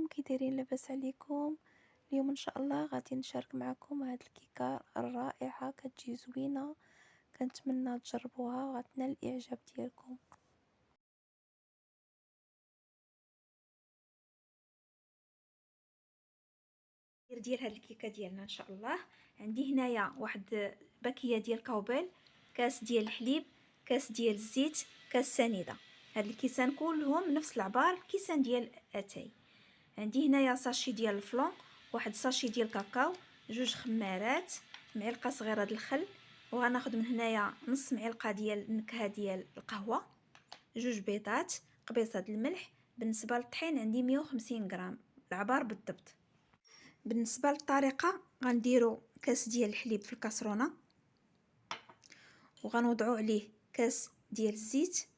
عليكم، كي دايرين؟ لاباس عليكم؟ اليوم ان شاء الله غادي نشارك معكم هاد الكيكه الرائعه، كتجي زوينه، كنتمنى تجربوها وغتنال الاعجاب ديالكم. ديال هاد الكيكه ديالنا ان شاء الله. عندي هنايا واحد باكيه ديال كاوبيل، كاس ديال الحليب، كاس ديال الزيت، كاس سنيده. هاد الكيسان كلهم نفس العبار، كيسان ديال اتاي. عندي هنايا ساشي ديال الفلون، واحد ساشي ديال كاكاو، جوج خمارات، معلقه صغيره د الخل، وغناخذ من هنايا نص معلقه ديال النكهه ديال القهوه، جوج بيضات، قبيصه د الملح. بالنسبه للطحين عندي 150 غرام العبار بالضبط. بالنسبه للطريقه، غنديروا كاس ديال الحليب في الكاسرونه، وغنوضعوا عليه كاس ديال الزيت،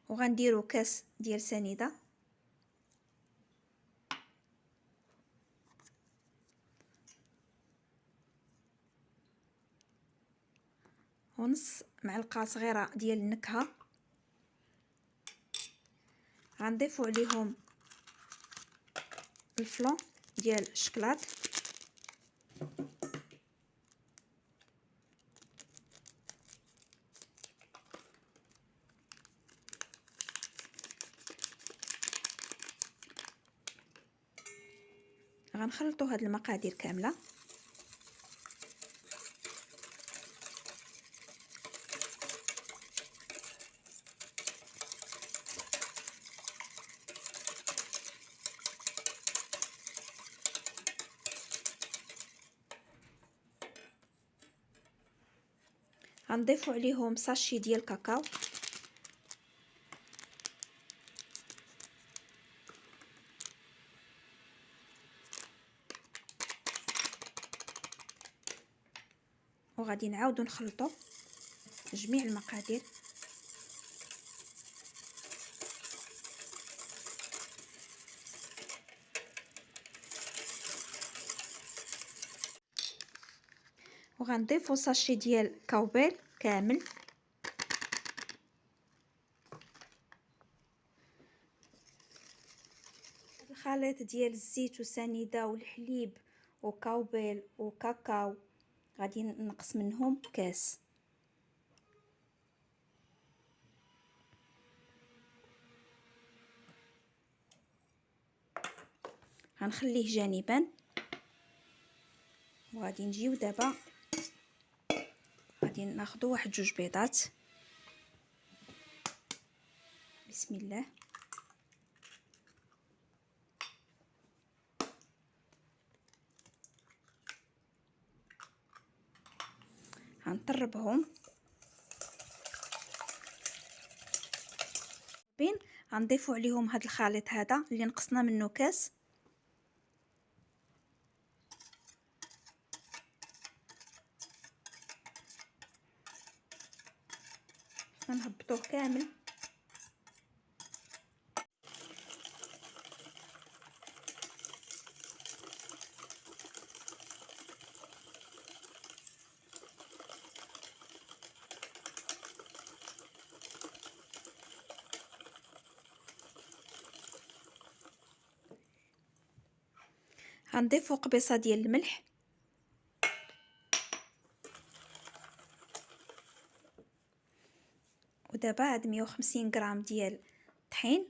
وغنديروا كاس ديال سنيده، ونص معلقه صغيره ديال النكهه. غنضيفوا عليهم الفلون ديال الشكلاط، غنخلطوا هاد المقادير كامله. غنضيفوا عليهم ساشي ديال كاكاو، وغادي نعاودو نخلطوا جميع المقادير. وغنضيفوا ساشي ديال كاوبيل كامل، الخليط ديال الزيت وسنيده والحليب وكاوبيل وكاكاو غادي نقص منهم كاس. غنخليه جانبا، وغادي نجيو دابا غادي ناخذوا واحد جوج بيضات. بسم الله. غنطربهم بين، غنضيفوا عليهم هذا الخليط هذا اللي نقصنا منه كاس، غنهبطوه كامل. غنضيفوا قبيصه ديال الملح، ودابا هاد 150 غرام ديال الطحين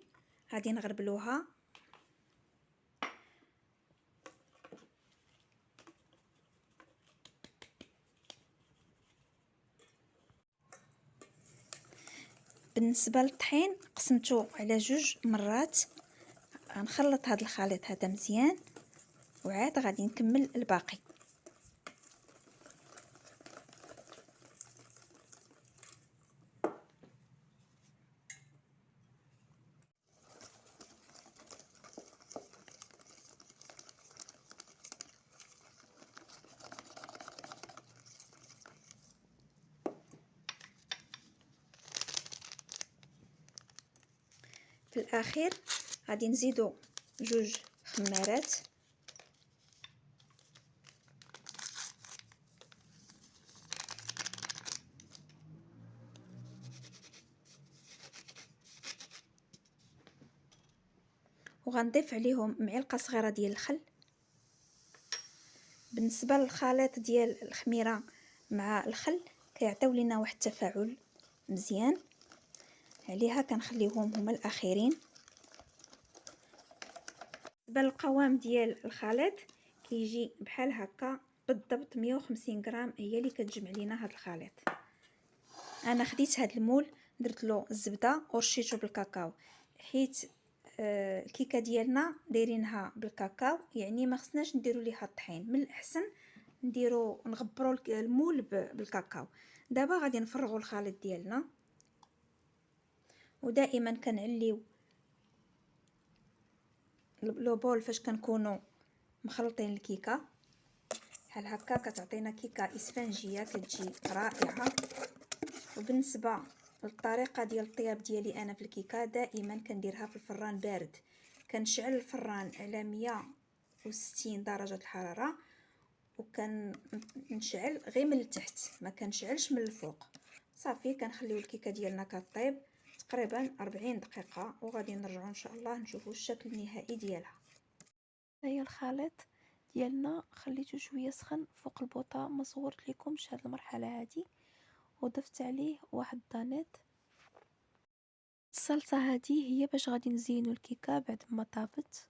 غادي نغربلوها. بالنسبه للطحين قسمته على جوج مرات. غنخلط هذا الخليط هذا مزيان، وعاد غادي نكمل الباقي. في الاخير غادي نزيدو جوج خمارات، وغنضيف عليهم معلقه صغيره ديال الخل. بالنسبه للخليط ديال الخميره مع الخل كيعطيو لينا واحد التفاعل مزيان، عليها كنخليوهم هما الاخرين. بالنسبه للقوام ديال الخليط كيجي بحال هكا بالضبط. 150 غرام هي اللي كتجمع لينا هذا الخليط. انا خديت هذا المول درت له الزبده ورشيته بالكاكاو، حيت الكيكه ديالنا دايرينها بالكاكاو، يعني ما خصناش نديروا ليها الطحين، من الاحسن نغبروا المول بالكاكاو. دابا غادي نفرغوا الخليط ديالنا، ودائما كنعليو لو بول فاش كنكونوا مخلطين الكيكه بحال هكا، كتعطينا كيكه اسفنجيه كتجي رائعه. وبالنسبه للطريقه ديال الطياب ديالي انا في الكيكه دائما كنديرها في الفران بارد. كنشعل الفران على 160 درجه الحراره، وكنشعل غير من التحت ما كنشعلش من الفوق. صافي كنخليو الكيكه ديالنا كطيب تقريبا 40 دقيقه، وغادي نرجعوا ان شاء الله نشوفوا الشكل النهائي ديالها. هي الخليط ديالنا خليته شويه سخن فوق البوطه، ما صورت لكمش هاد المرحله هادي، وضفت عليه واحد دانيت. الصلصه هذه هي باش غادي نزينوا الكيكه بعد ما طابت.